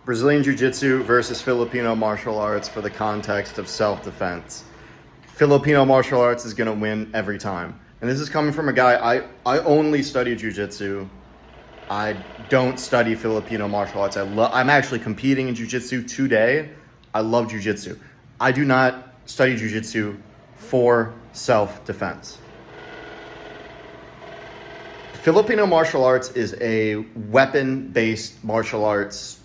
Brazilian Jiu-Jitsu versus Filipino martial arts for the context of self-defense. Filipino martial arts is going to win every time. And this is coming from a guy, I only study Jiu-Jitsu. I don't study Filipino martial arts. I'm actually competing in Jiu-Jitsu today. I love Jiu-Jitsu. I do not study Jiu-Jitsu for self-defense. Filipino martial arts is a weapon-based martial arts.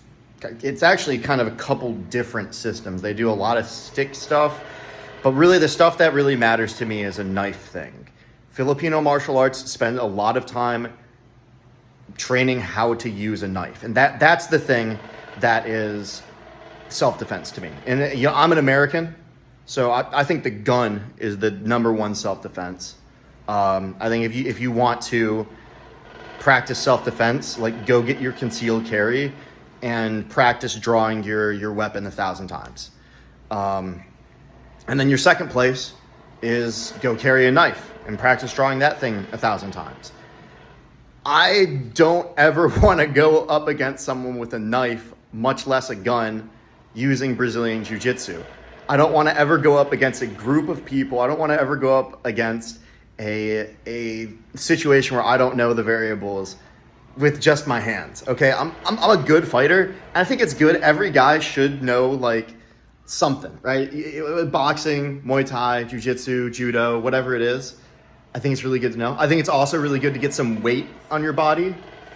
It's actually kind of a couple different systems. They do a lot of stick stuff, but really the stuff that really matters to me is a knife thing. Filipino martial arts spend a lot of time training how to use a knife. And that's the thing that is self-defense to me. And I'm an American, so I think the gun is the number one self-defense. I think if you want to practice self-defense, like go get your concealed carry and practice drawing your weapon 1,000 times. And then your second place is go carry a knife and practice drawing that thing 1,000 times. I don't ever want to go up against someone with a knife, much less a gun, using Brazilian Jiu-Jitsu. I don't want to ever go up against a group of people. I don't want to ever go up against a situation where I don't know the variables with just my hands. Okay, I'm a good fighter, and I think it's good. Every guy should know like something, right? Boxing, Muay Thai, Jiu-Jitsu, Judo, whatever it is. I think it's really good to know. I think it's also really good to get some weight on your body.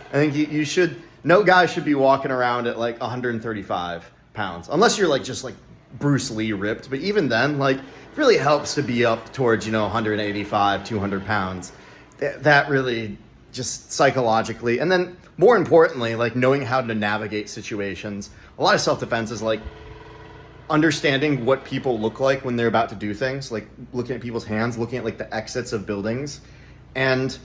I think you should, no guy should be walking around at like 135 pounds, unless you're like just like Bruce Lee ripped. But even then, like, it really helps to be up towards, 185, 200 pounds. That really just psychologically. And then more importantly, like knowing how to navigate situations. A lot of self-defense is like understanding what people look like when they're about to do things, like looking at people's hands, looking at like the exits of buildings. And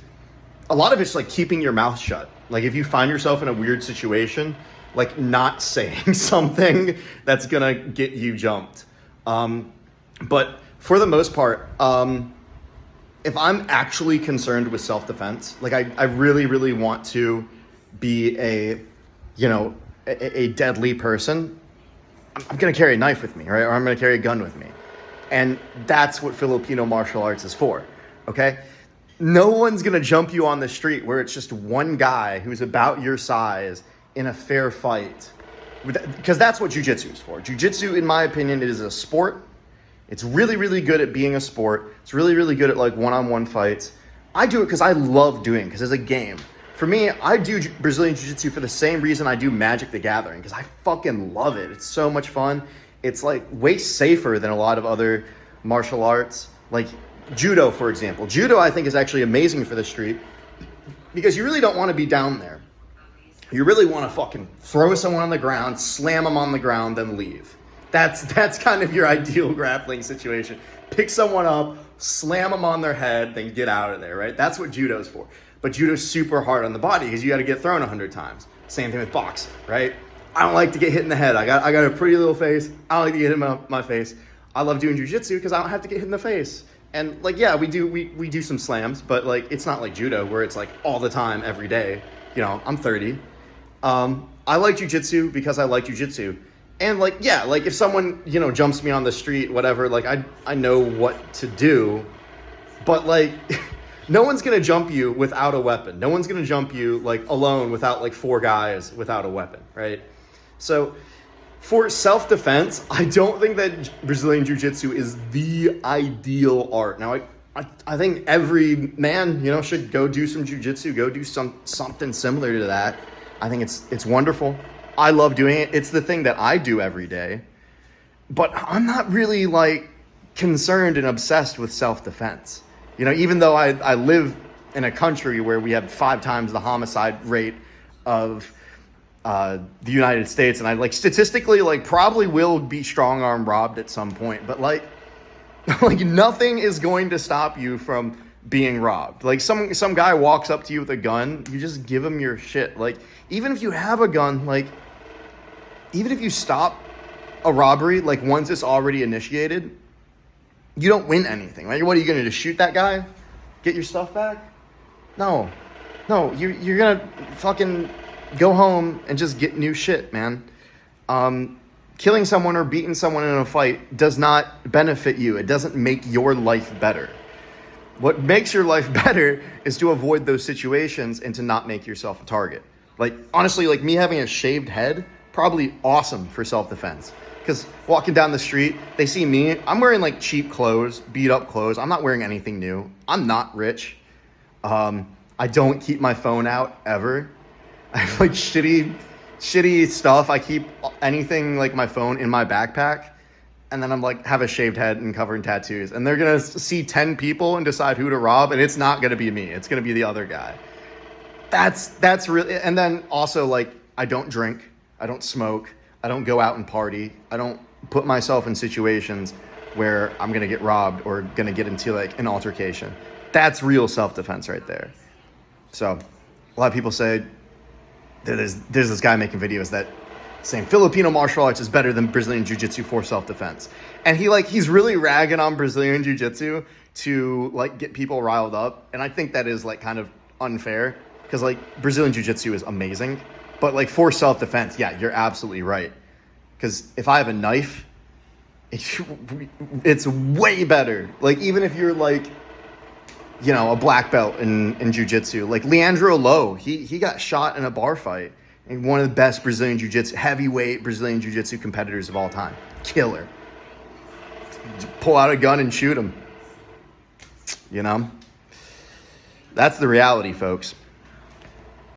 a lot of it's like keeping your mouth shut. Like if you find yourself in a weird situation, like not saying something that's gonna get you jumped. But for the most part, if I'm actually concerned with self-defense, like I really, really want to be a deadly person, I'm going to carry a knife with me, right? Or I'm going to carry a gun with me. And that's what Filipino martial arts is for, okay? No one's going to jump you on the street where it's just one guy who's about your size in a fair fight. Because that's what jiu-jitsu is for. Jiu-jitsu, in my opinion, it is a sport. It's really, really good at being a sport. It's really, really good at like one-on-one fights. I do it because I love doing it, because it's a game. For me, I do Brazilian Jiu-Jitsu for the same reason I do Magic the Gathering, because I fucking love it. It's so much fun. It's like way safer than a lot of other martial arts. Like Judo, for example. Judo, I think, is actually amazing for the street because you really don't want to be down there. You really want to fucking throw someone on the ground, slam them on the ground, then leave. That's kind of your ideal grappling situation. Pick someone up, slam them on their head, then get out of there, right? That's what Judo's for. But Judo's super hard on the body because you got to get thrown 100 times. Same thing with boxing, right? I don't like to get hit in the head. I got a pretty little face. I don't like to get hit in my face. I love doing jiu-jitsu because I don't have to get hit in the face. And like, yeah, we do some slams, but like it's not like judo where it's like all the time, every day. I'm 30. I like jiu-jitsu because I like jiu-jitsu. And like, yeah, like if someone, jumps me on the street, whatever, like I know what to do. But like no one's going to jump you without a weapon. No one's going to jump you like alone without like 4 guys without a weapon, right? So for self-defense, I don't think that Brazilian Jiu-Jitsu is the ideal art. Now, I think every man, should go do some Jiu-Jitsu, go do something similar to that. I think it's wonderful. I love doing it. It's the thing that I do every day. But I'm not really like concerned and obsessed with self-defense. Even though I live in a country where we have 5 times the homicide rate of the United States, and I like statistically like probably will be strong arm robbed at some point, but like nothing is going to stop you from being robbed. Like some guy walks up to you with a gun, you just give him your shit. Like even if you have a gun, like even if you stop a robbery, like once it's already initiated, you don't win anything, right? What are you going to do? Shoot that guy? Get your stuff back? No, you're going to fucking go home and just get new shit, man. killing someone or beating someone in a fight does not benefit you. It doesn't make your life better. What makes your life better is to avoid those situations and to not make yourself a target. Like, honestly, like me having a shaved head, probably awesome for self-defense. Because walking down the street, they see me, I'm wearing like cheap clothes, beat up clothes. I'm not wearing anything new. I'm not rich. I don't keep my phone out ever. I have like shitty stuff. I keep anything like my phone in my backpack. And then I'm like, have a shaved head and covered in tattoos. And they're going to see 10 people and decide who to rob. And it's not going to be me. It's going to be the other guy. That's really, and then also like, I don't drink. I don't smoke. I don't go out and party. I don't put myself in situations where I'm going to get robbed or going to get into like an altercation. That's real self-defense right there. So a lot of people say there's this guy making videos that saying Filipino martial arts is better than Brazilian jiu-jitsu for self-defense. And he's really ragging on Brazilian jiu-jitsu to like get people riled up. And I think that is like kind of unfair because like Brazilian jiu-jitsu is amazing. But like for self-defense, yeah, you're absolutely right. Because if I have a knife, it's way better. Like even if you're like, you know, a black belt in jiu-jitsu, like Leandro Lo, he got shot in a bar fight. And one of the best Brazilian jiu-jitsu, heavyweight Brazilian jiu-jitsu competitors of all time. Killer. Pull out a gun and shoot him. You know? That's the reality, folks.